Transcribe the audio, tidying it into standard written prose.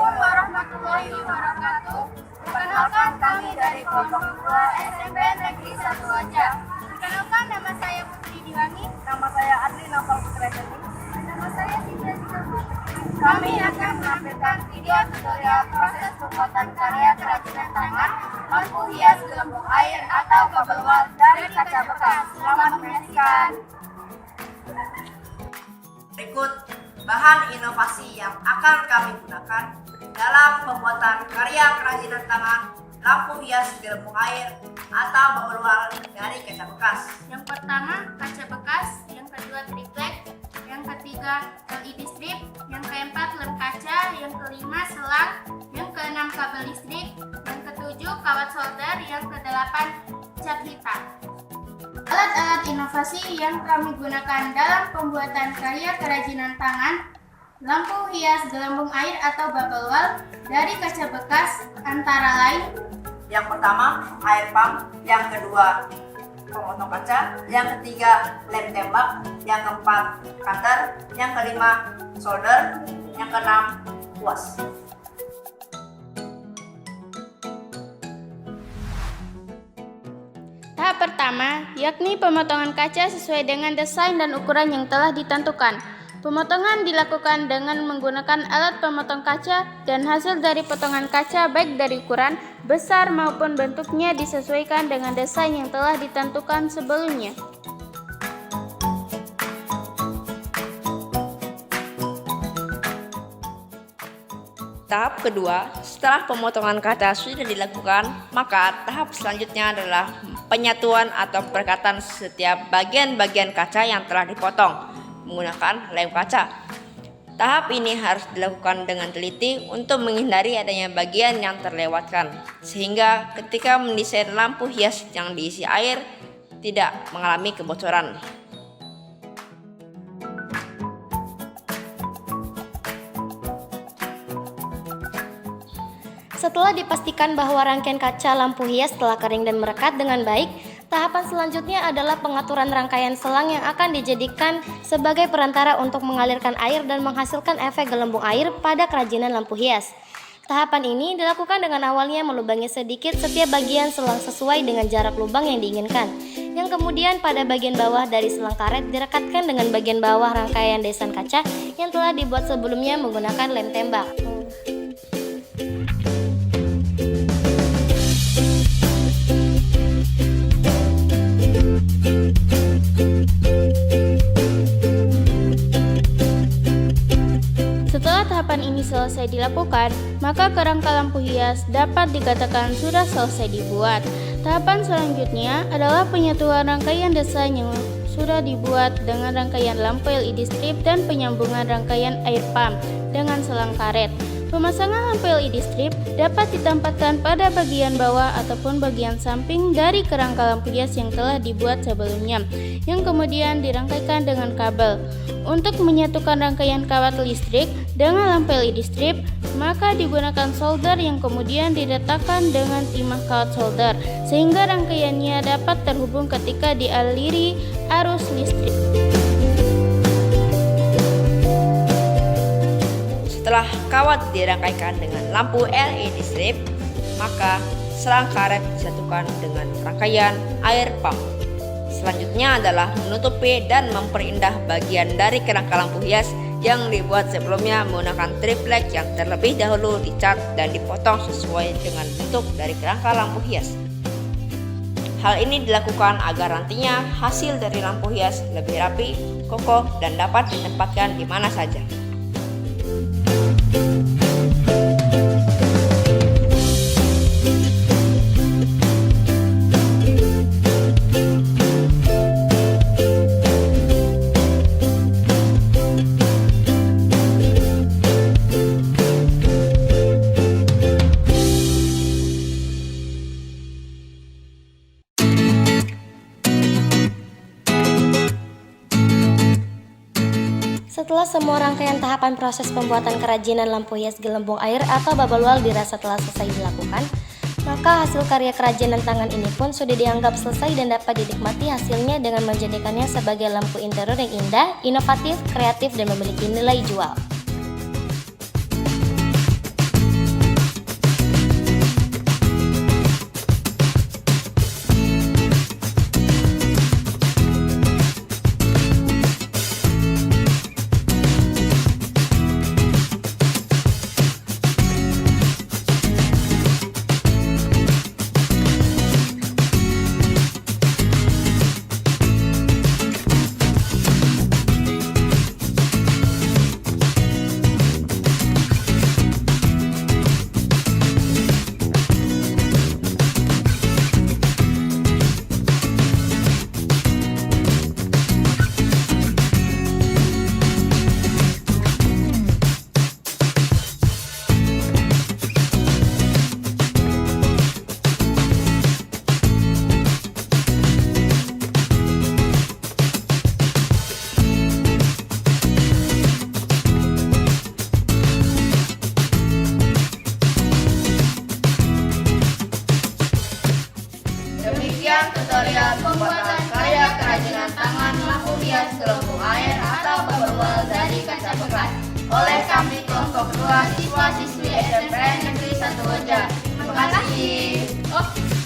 Assalamualaikum warahmatullahi wabarakatuh. Perkenalkan kami dari kelompok 2 SMP Negeri 1 Wajah. Perkenalkan nama saya Putri Diwangi. Nama saya Adli Novel Putra Jani. Nama saya Sinta Jumbo. Kami akan menampilkan video tutorial proses pembuatan karya kerajinan tangan, lampu hias gelembung air atau bubble wall dari kaca bekas. Selamat menyaksikan. Berikut bahan inovasi yang akan kami gunakan dalam pembuatan karya kerajinan tangan, lampu hias gelembung air atau bubble wall dari kaca bekas. Yang pertama kaca bekas, yang kedua triplek, yang ketiga LED strip, yang keempat lem kaca, yang kelima selang, yang keenam kabel listrik, yang ketujuh kawat solder, yang kedelapan cat hitam. Alat-alat inovasi yang kami gunakan dalam pembuatan karya kerajinan tangan, lampu hias gelembung air atau bubble wall dari kaca bekas antara lain: Yang pertama air pump, yang kedua pemotong kaca, yang ketiga lem tembak, yang keempat cutter, yang kelima solder, yang keenam kuas. Tahap pertama, yakni pemotongan kaca sesuai dengan desain dan ukuran yang telah ditentukan. Pemotongan dilakukan dengan menggunakan alat pemotong kaca dan hasil dari potongan kaca baik dari ukuran, besar maupun bentuknya disesuaikan dengan desain yang telah ditentukan sebelumnya. Tahap kedua, setelah pemotongan kaca sudah dilakukan, maka tahap selanjutnya adalah penyatuan atau perekatan setiap bagian-bagian kaca yang telah dipotong menggunakan lem kaca. Tahap ini harus dilakukan dengan teliti untuk menghindari adanya bagian yang terlewatkan, sehingga ketika mendesain lampu hias yang diisi air tidak mengalami kebocoran. Setelah dipastikan bahwa rangkaian kaca lampu hias telah kering dan merekat dengan baik, tahapan selanjutnya adalah pengaturan rangkaian selang yang akan dijadikan sebagai perantara untuk mengalirkan air dan menghasilkan efek gelembung air pada kerajinan lampu hias. Tahapan ini dilakukan dengan awalnya melubangi sedikit setiap bagian selang sesuai dengan jarak lubang yang diinginkan, yang kemudian pada bagian bawah dari selang karet direkatkan dengan bagian bawah rangkaian desain kaca yang telah dibuat sebelumnya menggunakan lem tembak. Setelah tahapan ini selesai dilakukan, maka kerangka lampu hias dapat dikatakan sudah selesai dibuat. Tahapan selanjutnya adalah penyatuan rangkaian desain yang sudah dibuat dengan rangkaian lampu LED strip dan penyambungan rangkaian air pump dengan selang karet. Pemasangan lampu LED strip dapat ditempatkan pada bagian bawah ataupun bagian samping dari kerangka lampu hias yang telah dibuat sebelumnya, yang kemudian dirangkaikan dengan kabel. Untuk menyatukan rangkaian kawat listrik dengan lampu LED strip, maka digunakan solder yang kemudian diletakkan dengan timah kawat solder, sehingga rangkaiannya dapat terhubung ketika dialiri arus listrik. Setelah kawat dirangkaikan dengan lampu LED strip, maka selang karet disatukan dengan rangkaian air pump. Selanjutnya adalah menutupi dan memperindah bagian dari kerangka lampu hias yang dibuat sebelumnya menggunakan triplek yang terlebih dahulu dicat dan dipotong sesuai dengan bentuk dari kerangka lampu hias. Hal ini dilakukan agar nantinya hasil dari lampu hias lebih rapi, kokoh, dan dapat ditempatkan di mana saja. Setelah semua rangkaian tahapan proses pembuatan kerajinan lampu hias gelembung air atau bubble wall dirasa telah selesai dilakukan, maka hasil karya kerajinan tangan ini pun sudah dianggap selesai dan dapat dinikmati hasilnya dengan menjadikannya sebagai lampu interior yang indah, inovatif, kreatif, dan memiliki nilai jual. tutorial pembuatan karya kerajinan tangan lampu hias gelembung air atau bubble dari kaca bekas oleh kami kelompok 2 siswa-siswi SMP Negeri 1 Koja. Terima kasih.